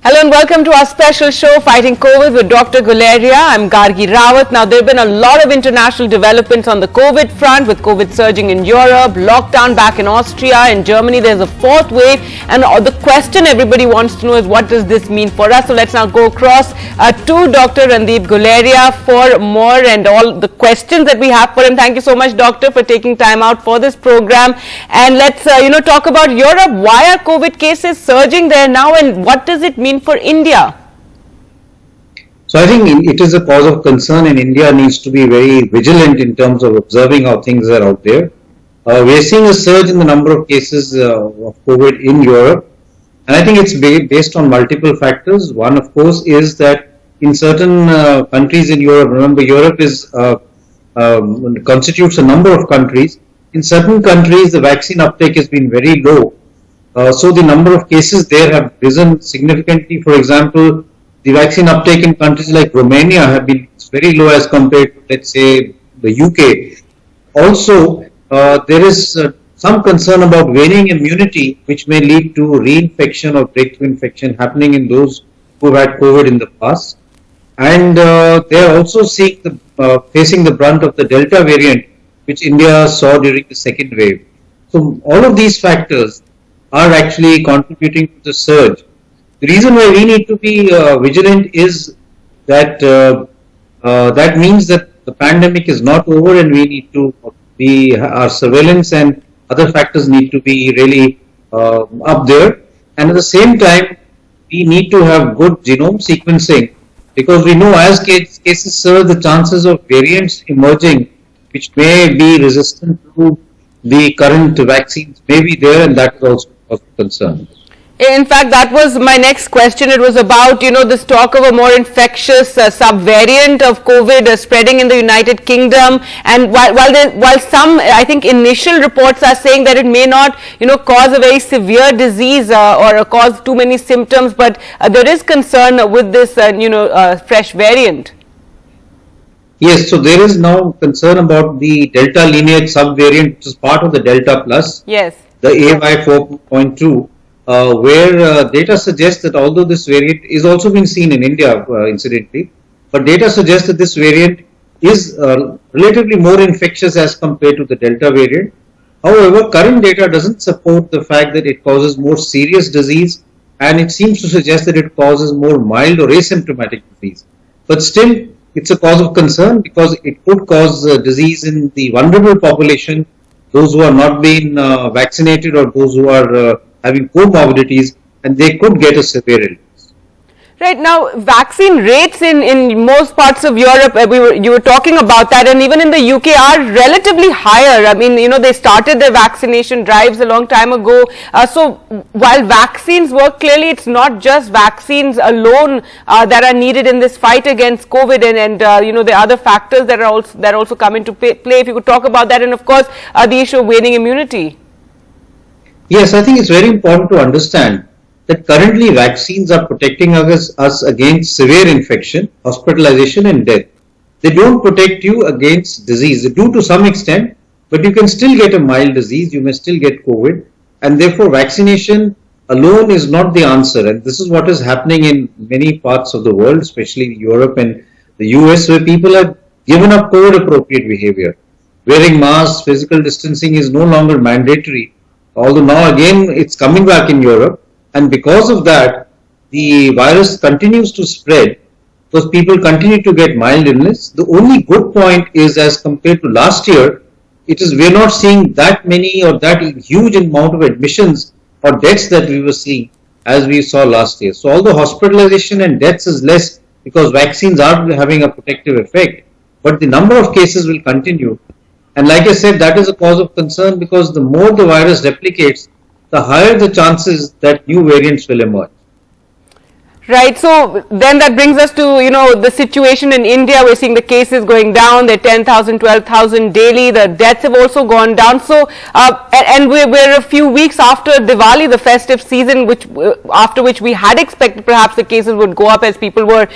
Hello and welcome to our special show, Fighting COVID with Dr. Guleria. I'm Gargi Rawat. Now, there have been a lot of international developments on the COVID front, with COVID surging in Europe, lockdown back in Austria, in Germany. There's a fourth wave, and the question everybody wants to know is, what does this mean for us? So let's now go across to Dr. Randeep Guleria for more and all the questions that we have for him. Thank you so much, Doctor, for taking time out for this program. And let's talk about Europe. Why are COVID cases surging there now, and what does it mean for India? So I think it is a cause of concern, and India needs to be very vigilant in terms of observing how things are out there. We are seeing a surge in the number of cases of COVID in Europe, and I think it's based on multiple factors. One, of course, is that in certain countries in Europe, remember Europe constitutes a number of countries. In certain countries, the vaccine uptake has been very low. So the number of cases there have risen significantly. For example, the vaccine uptake in countries like Romania have been very low as compared to, let's say, the UK. Also, there is some concern about waning immunity, which may lead to reinfection or breakthrough infection happening in those who have had COVID in the past. And they are also facing the brunt of the Delta variant, which India saw during the second wave. So all of these factors are actually contributing to the surge. The reason why we need to be vigilant is that that means that the pandemic is not over, and we need to our surveillance and other factors need to be really up there. And at the same time, we need to have good genome sequencing, because we know as cases surge, the chances of variants emerging which may be resistant to the current vaccines may be there, and that is also of concern. In fact, that was my next question. It was about, this talk of a more infectious subvariant of COVID spreading in the United Kingdom. And while some, I think, initial reports are saying that it may not, cause a very severe disease or cause too many symptoms, but there is concern with this, fresh variant. Yes, so there is now concern about the Delta lineage subvariant, which is part of the Delta Plus. Yes. The AY4.2, where data suggests that although this variant is also been seen in India, incidentally, but data suggests that this variant is relatively more infectious as compared to the Delta variant. However, current data doesn't support the fact that it causes more serious disease, and it seems to suggest that it causes more mild or asymptomatic disease. But still, it's a cause of concern, because it could cause disease in the vulnerable population, those who are not being vaccinated or those who are having comorbidities, and they could get a severe illness. Right. Now, vaccine rates in most parts of Europe, you were talking about that, and even in the UK are relatively higher. I mean, they started their vaccination drives a long time ago. So while vaccines work, clearly it's not just vaccines alone that are needed in this fight against COVID, and the other factors that also come into play. If you could talk about that, and of course the issue of waning immunity. Yes, I think it's very important to understand that currently vaccines are protecting us against severe infection, hospitalization and death. They don't protect you against disease. They do to some extent, but you can still get a mild disease, you may still get COVID, and therefore vaccination alone is not the answer. And this is what is happening in many parts of the world, especially Europe and the US, where people have given up COVID appropriate behavior. Wearing masks, physical distancing is no longer mandatory, although now again it's coming back in Europe. And because of that, the virus continues to spread, because people continue to get mild illness. The only good point is, as compared to last year, we're not seeing that many or that huge amount of admissions or deaths that we were seeing as we saw last year. So although hospitalization and deaths is less because vaccines are having a protective effect, but the number of cases will continue. And like I said, that is a cause of concern, because the more the virus replicates, the higher the chances that new variants will emerge. Right. So then that brings us to, the situation in India. We're seeing the cases going down. They're 10,000, 12,000 daily. The deaths have also gone down. So, and we're a few weeks after Diwali, the festive season, after which we had expected perhaps the cases would go up as people were,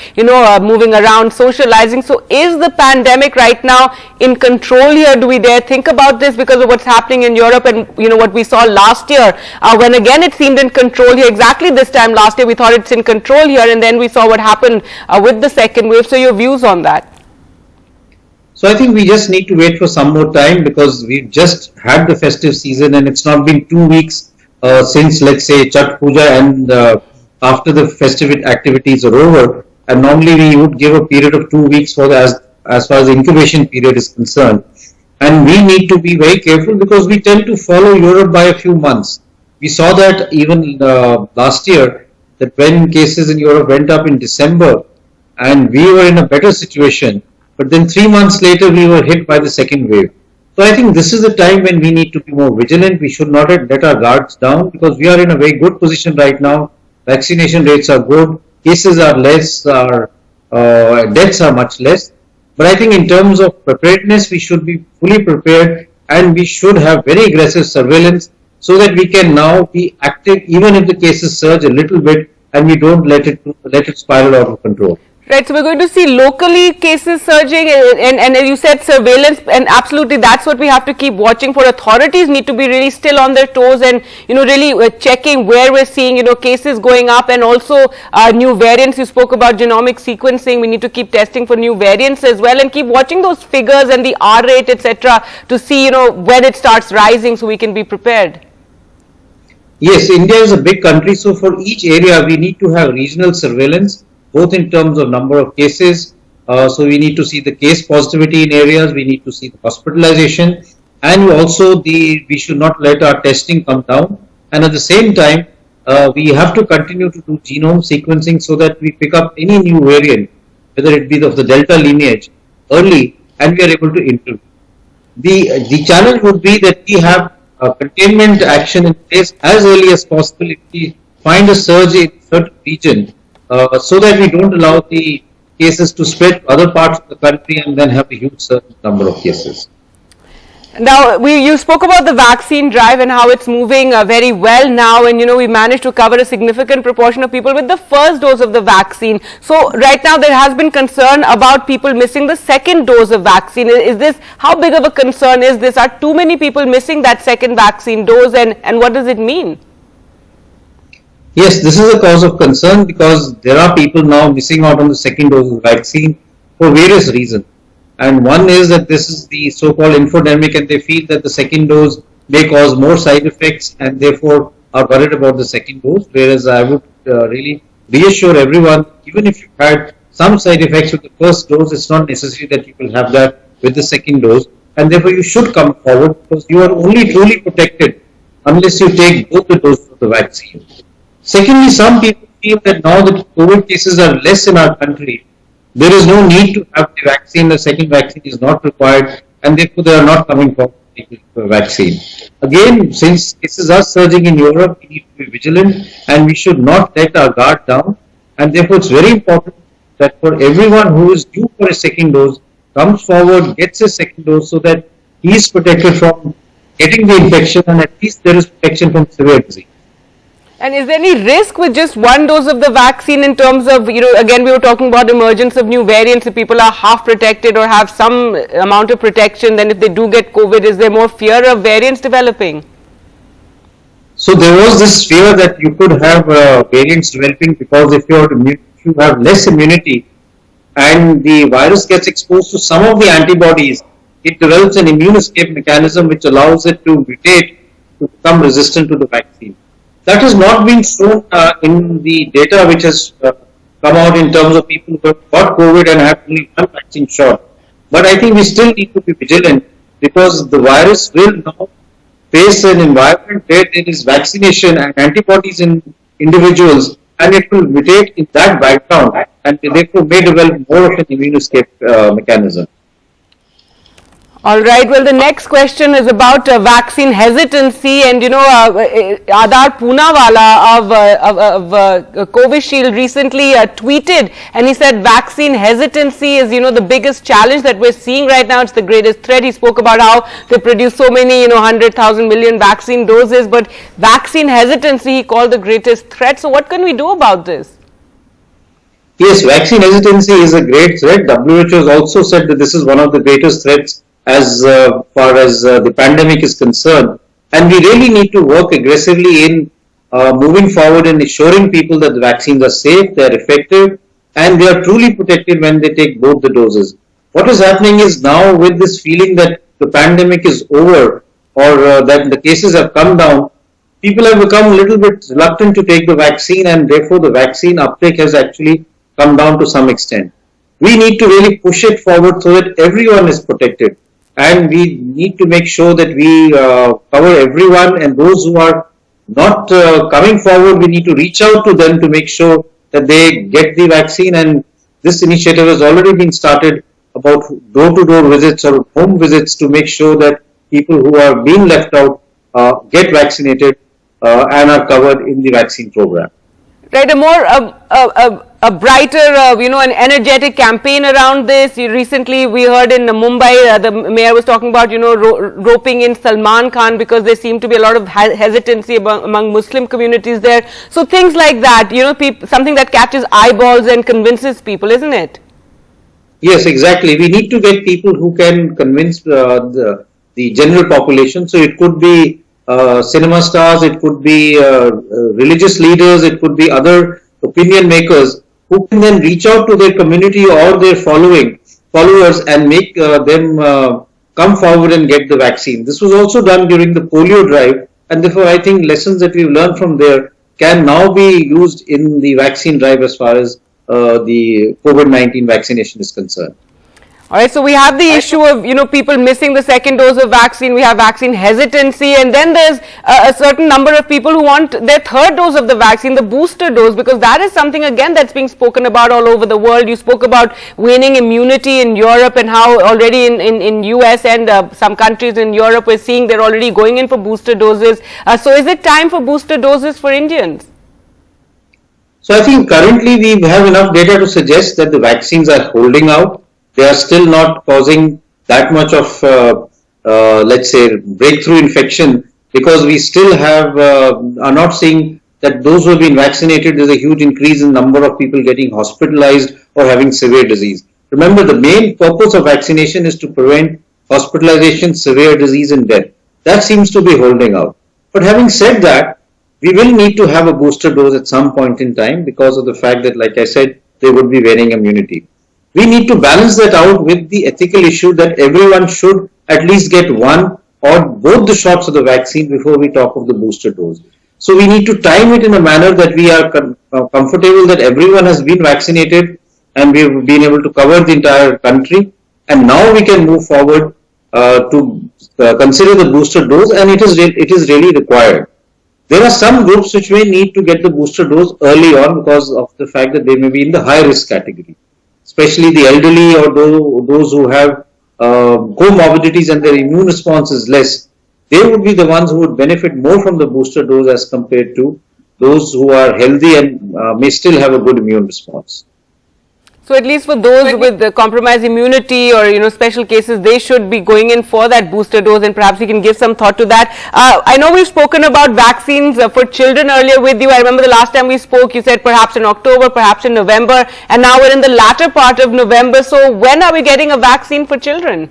moving around, socializing. So is the pandemic right now in control here? Do we dare think about this because of what's happening in Europe and, what we saw last year, when again it seemed in control here? Exactly this time last year we thought it's in control. control here, and then we saw what happened with the second wave. So your views on that? So I think we just need to wait for some more time, because we've just had the festive season and it's not been 2 weeks since, let's say, Chhath Puja, and after the festive activities are over. And normally we would give a period of 2 weeks for as far as the incubation period is concerned. And we need to be very careful, because we tend to follow Europe by a few months. We saw that even last year, that when cases in Europe went up in December, and we were in a better situation, but then 3 months later we were hit by the second wave. So I think this is the time when we need to be more vigilant. We should not let our guards down, because we are in a very good position right now. Vaccination rates are good, cases are less, our deaths are much less. But I think in terms of preparedness, we should be fully prepared, and we should have very aggressive surveillance, so that we can now be active even if the cases surge a little bit, and we don't let it spiral out of control. Right, so we're going to see locally cases surging, and you said surveillance, and absolutely that's what we have to keep watching for. Authorities need to be really still on their toes, and really checking where we're seeing cases going up, and also new variants. You spoke about genomic sequencing. We need to keep testing for new variants as well, and keep watching those figures and the R rate, etc., to see when it starts rising, so we can be prepared. Yes, India is a big country, so for each area we need to have regional surveillance, both in terms of number of cases. So we need to see the case positivity in areas, we need to see the hospitalization, and also we should not let our testing come down. And at the same time, we have to continue to do genome sequencing, so that we pick up any new variant, whether it be of the Delta lineage, early, and we are able to intervene. The challenge would be that we have containment action in place as early as possible if we find a surge in a certain region, so that we don't allow the cases to spread to other parts of the country and then have a huge number of cases. Now, you spoke about the vaccine drive and how it's moving very well now, and we managed to cover a significant proportion of people with the first dose of the vaccine. So right now there has been concern about people missing the second dose of vaccine. Is this, how big of a concern is this? Are too many people missing that second vaccine dose, and what does it mean? Yes, this is a cause of concern, because there are people now missing out on the second dose of vaccine for various reasons. And one is that this is the so-called infodemic, and they feel that the second dose may cause more side effects, and therefore are worried about the second dose. Whereas I would really reassure everyone, even if you had some side effects with the first dose, it's not necessary that you will have that with the second dose. And therefore you should come forward, because you are only truly protected unless you take both the doses of the vaccine. Secondly, some people feel that now that COVID cases are less in our country, there is no need to have the vaccine, the second vaccine is not required, and therefore they are not coming forward to take the vaccine. Again, since cases are surging in Europe, we need to be vigilant, and we should not let our guard down, and therefore it's very important that for everyone who is due for a second dose, comes forward, gets a second dose, so that he is protected from getting the infection, and at least there is protection from severe disease. And is there any risk with just one dose of the vaccine in terms of, again, we were talking about emergence of new variants, if people are half protected or have some amount of protection, then if they do get COVID, is there more fear of variants developing? So there was this fear that you could have variants developing, because if you have less immunity and the virus gets exposed to some of the antibodies, it develops an immune escape mechanism which allows it to mutate to become resistant to the vaccine. That has not been shown in the data which has come out in terms of people who have got COVID and have only one vaccine shot. But I think we still need to be vigilant, because the virus will now face an environment where there is vaccination and antibodies in individuals, and it will mutate in that background, and therefore may develop more of an immune escape mechanism. All right. Well, the next question is about vaccine hesitancy, and Adar Poonawala of Covishield recently tweeted, and he said vaccine hesitancy is the biggest challenge that we're seeing right now. It's the greatest threat. He spoke about how they produce so many 100,000 million vaccine doses, but vaccine hesitancy he called the greatest threat. So what can we do about this? Yes, vaccine hesitancy is a great threat. WHO has also said that this is one of the greatest threats as far as the pandemic is concerned, and we really need to work aggressively in moving forward and assuring people that the vaccines are safe, they are effective, and they are truly protected when they take both the doses. What is happening is now with this feeling that the pandemic is over or that the cases have come down, people have become a little bit reluctant to take the vaccine and therefore the vaccine uptake has actually come down to some extent. We need to really push it forward so that everyone is protected, and we need to make sure that we cover everyone, and those who are not coming forward, we need to reach out to them to make sure that they get the vaccine. And this initiative has already been started about door-to-door visits or home visits to make sure that people who are being left out get vaccinated and are covered in the vaccine program. Right, a brighter, an energetic campaign around this. Recently, we heard in Mumbai, the mayor was talking about, roping in Salman Khan because there seemed to be a lot of hesitancy among Muslim communities there. So things like that, something that catches eyeballs and convinces people, isn't it? Yes, exactly. We need to get people who can convince the general population. So it could be cinema stars, it could be religious leaders, it could be other opinion makers who can then reach out to their community or their followers and make them come forward and get the vaccine. This was also done during the polio drive, and therefore I think lessons that we've learned from there can now be used in the vaccine drive as far as the COVID-19 vaccination is concerned. All right, so we have the issue of, people missing the second dose of vaccine. We have vaccine hesitancy, and then there's a certain number of people who want their third dose of the vaccine, the booster dose, because that is something, again, that's being spoken about all over the world. You spoke about waning immunity in Europe and how already in US and some countries in Europe we're seeing they're already going in for booster doses. So is it time for booster doses for Indians? So I think currently we have enough data to suggest that the vaccines are holding out. They are still not causing that much of, let's say, breakthrough infection, because we still are not seeing that those who have been vaccinated, there's a huge increase in number of people getting hospitalized or having severe disease. Remember, the main purpose of vaccination is to prevent hospitalization, severe disease and death. That seems to be holding out. But having said that, we will need to have a booster dose at some point in time because of the fact that, like I said, there would be waning immunity. We need to balance that out with the ethical issue that everyone should at least get one or both the shots of the vaccine before we talk of the booster dose. So we need to time it in a manner that we are comfortable that everyone has been vaccinated and we've been able to cover the entire country. And now we can move forward to consider the booster dose, and it is really required. There are some groups which may need to get the booster dose early on because of the fact that they may be in the high risk category, especially the elderly or those who have comorbidities and their immune response is less. They would be the ones who would benefit more from the booster dose as compared to those who are healthy and may still have a good immune response. So at least for those with the compromised immunity or special cases, they should be going in for that booster dose, and perhaps you can give some thought to that. I know we've spoken about vaccines for children earlier with you. I remember the last time we spoke, you said perhaps in October, perhaps in November, and now we're in the latter part of November. So when are we getting a vaccine for children?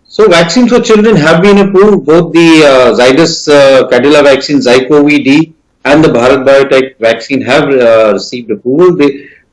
So vaccines for children have been approved. Both the Zydus Cadila vaccine, ZyCoV-D, and the Bharat Biotech vaccine have received approval.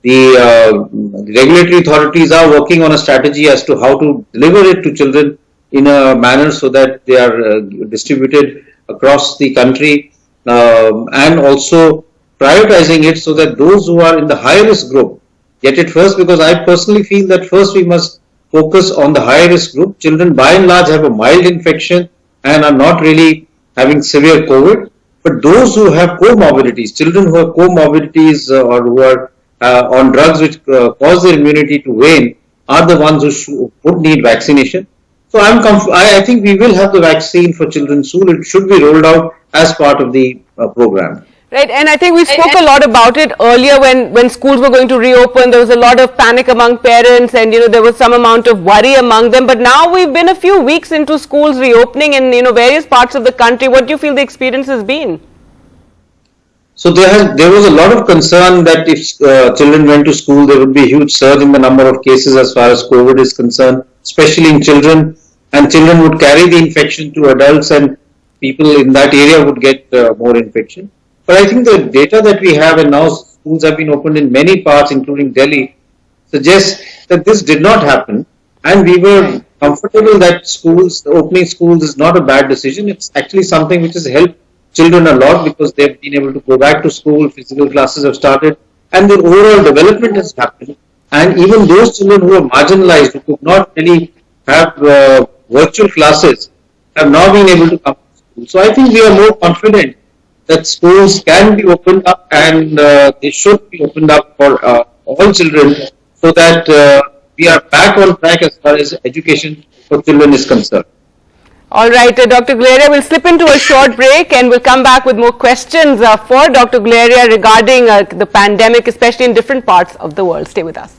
The regulatory authorities are working on a strategy as to how to deliver it to children in a manner so that they are distributed across the country, and also prioritizing it so that those who are in the high risk group get it first, because I personally feel that first we must focus on the high risk group. Children by and large have a mild infection and are not really having severe COVID, but those who have comorbidities, children who have comorbidities or who are on drugs which cause their immunity to wane, are the ones who would need vaccination. So I think we will have the vaccine for children soon. It should be rolled out as part of the program. Right, and I think we spoke a lot about it earlier when schools were going to reopen. There was a lot of panic among parents, and there was some amount of worry among them. But now we've been a few weeks into schools reopening in various parts of the country. What do you feel the experience has been? So there was a lot of concern that if children went to school, there would be a huge surge in the number of cases as far as COVID is concerned, especially in children, and children would carry the infection to adults, and people in that area would get more infection. But I think the data that we have, and now schools have been opened in many parts, including Delhi, suggests that this did not happen, and we were comfortable that opening schools is not a bad decision. It's actually something which has helped children a lot because they've been able to go back to school, physical classes have started, and their overall development has happened. And even those children who are marginalized, who could not really have virtual classes, have now been able to come to school. So I think we are more confident that schools can be opened up, and they should be opened up for all children, so that we are back on track as far as education for children is concerned. All right, Dr. Guleria, we'll slip into a short break and we'll come back with more questions for Dr. Guleria regarding the pandemic, especially in different parts of the world. Stay with us.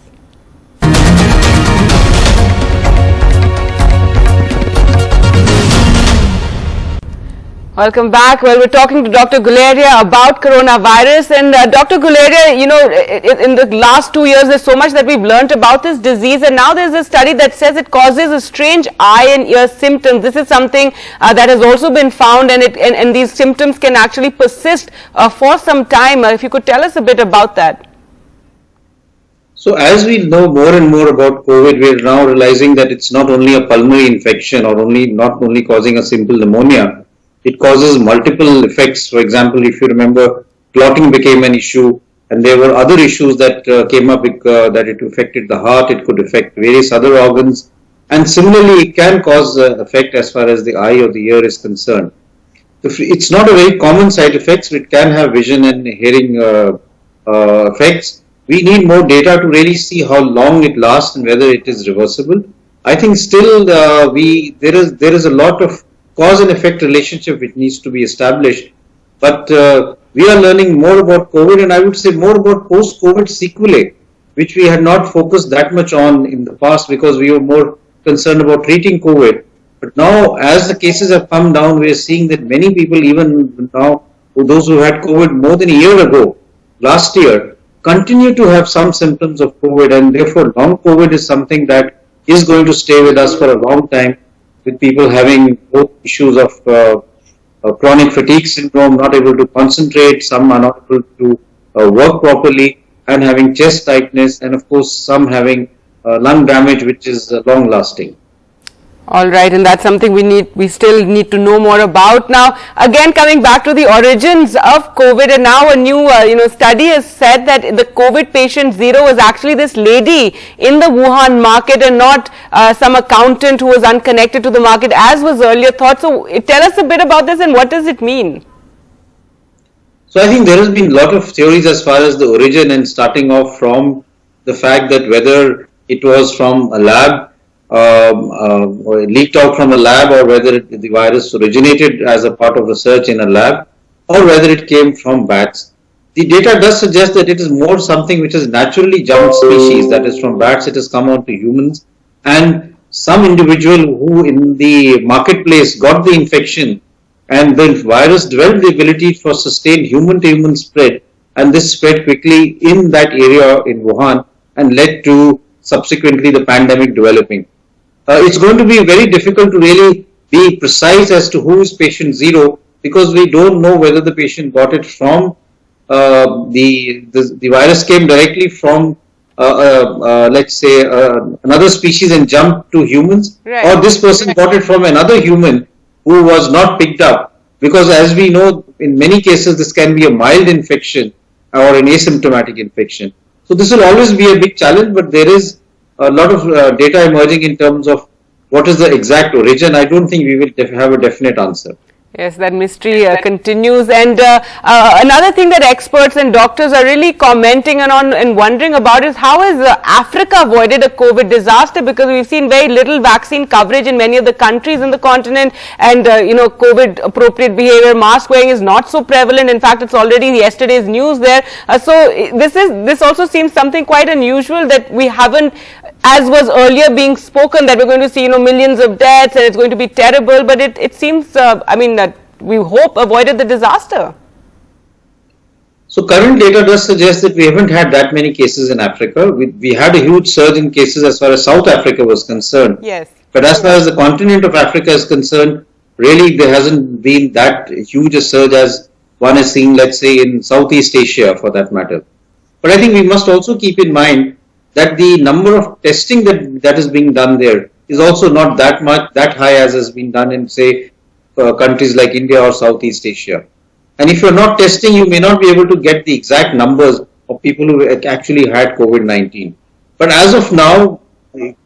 Welcome back. Well, we're talking to Dr. Guleria about coronavirus. And Dr. Guleria, you know, in the last 2 years, there's so much that we've learnt about this disease. And now there's a study that says it causes a strange eye and ear symptoms. This is something that has also been found, and these symptoms can actually persist for some time. If you could tell us a bit about that. So as we know more and more about COVID, we're now realizing that it's not only a pulmonary infection or not only causing a simple pneumonia. It causes multiple effects. For example, if you remember, clotting became an issue, and there were other issues that came up that it affected the heart, it could affect various other organs, and similarly it can cause effect as far as the eye or the ear is concerned. It's not a very common side effect, but it can have vision and hearing effects. We need more data to really see how long it lasts and whether it is reversible. I think still there is a lot of cause and effect relationship which needs to be established, but we are learning more about COVID, and I would say more about post-COVID sequelae, which we had not focused that much on in the past because we were more concerned about treating COVID. But now, as the cases have come down, we are seeing that many people, even now, those who had COVID more than a year ago, last year, continue to have some symptoms of COVID, and therefore long COVID is something that is going to stay with us for a long time, with people having both issues of chronic fatigue syndrome, not able to concentrate, some are not able to work properly, and having chest tightness, and of course some having lung damage which is long lasting. All right, and that's something we still need to know more about. Now, again, coming back to the origins of COVID, and now a new study has said that the COVID patient zero was actually this lady in the Wuhan market, and not some accountant who was unconnected to the market, as was earlier thought. So, tell us a bit about this, and what does it mean? So, I think there has been a lot of theories as far as the origin, and starting off from the fact that whether it was from a lab, or leaked out from a lab, or whether the virus originated as a part of research in a lab, or whether it came from bats. The data does suggest that it is more something which has naturally jumped species, that is from bats it has come on to humans, and some individual who in the marketplace got the infection, and the virus developed the ability for sustained human-to-human spread, and this spread quickly in that area in Wuhan and led to subsequently the pandemic developing. It's going to be very difficult to really be precise as to who is patient zero, because we don't know whether the patient got it from the virus came directly from let's say another species and jumped to humans, right, or this person got it from another human who was not picked up, because as we know, in many cases this can be a mild infection or an asymptomatic infection. So this will always be a big challenge, but there is a lot of data emerging in terms of what is the exact origin. I don't think we will have a definite answer. Yes, that mystery continues. And another thing that experts and doctors are really commenting on and wondering about is how has Africa avoided a COVID disaster, because we've seen very little vaccine coverage in many of the countries in the continent, and COVID appropriate behavior, mask wearing is not so prevalent. In fact, it's already in yesterday's news there. So this also seems something quite unusual, that we haven't, as was earlier being spoken, that we're going to see millions of deaths and it's going to be terrible, but it seems that we hope avoided the disaster. So current data does suggest that we haven't had that many cases in Africa. We had a huge surge in cases as far as South Africa was concerned. Yes. But as far as the continent of Africa is concerned, really there hasn't been that huge a surge as one is seeing, let's say, in Southeast Asia for that matter. But I think we must also keep in mind that the number of testing that is being done there is also not that high as has been done in, say, countries like India or Southeast Asia. And if you're not testing, you may not be able to get the exact numbers of people who actually had COVID-19. But as of now,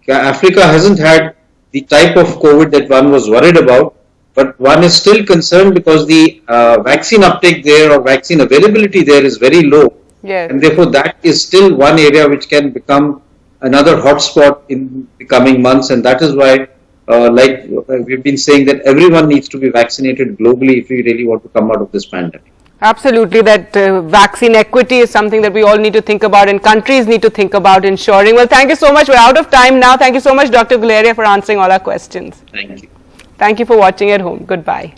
Africa hasn't had the type of COVID that one was worried about, but one is still concerned because the vaccine uptake there or vaccine availability there is very low. Yes. And therefore that is still one area which can become another hotspot in the coming months, and that is why like we've been saying that everyone needs to be vaccinated globally if we really want to come out of this pandemic. Absolutely, that vaccine equity is something that we all need to think about and countries need to think about ensuring. Well, thank you so much. We're out of time now. Thank you so much, Dr. Guleria, for answering all our questions. Thank you. Thank you for watching at home. Goodbye.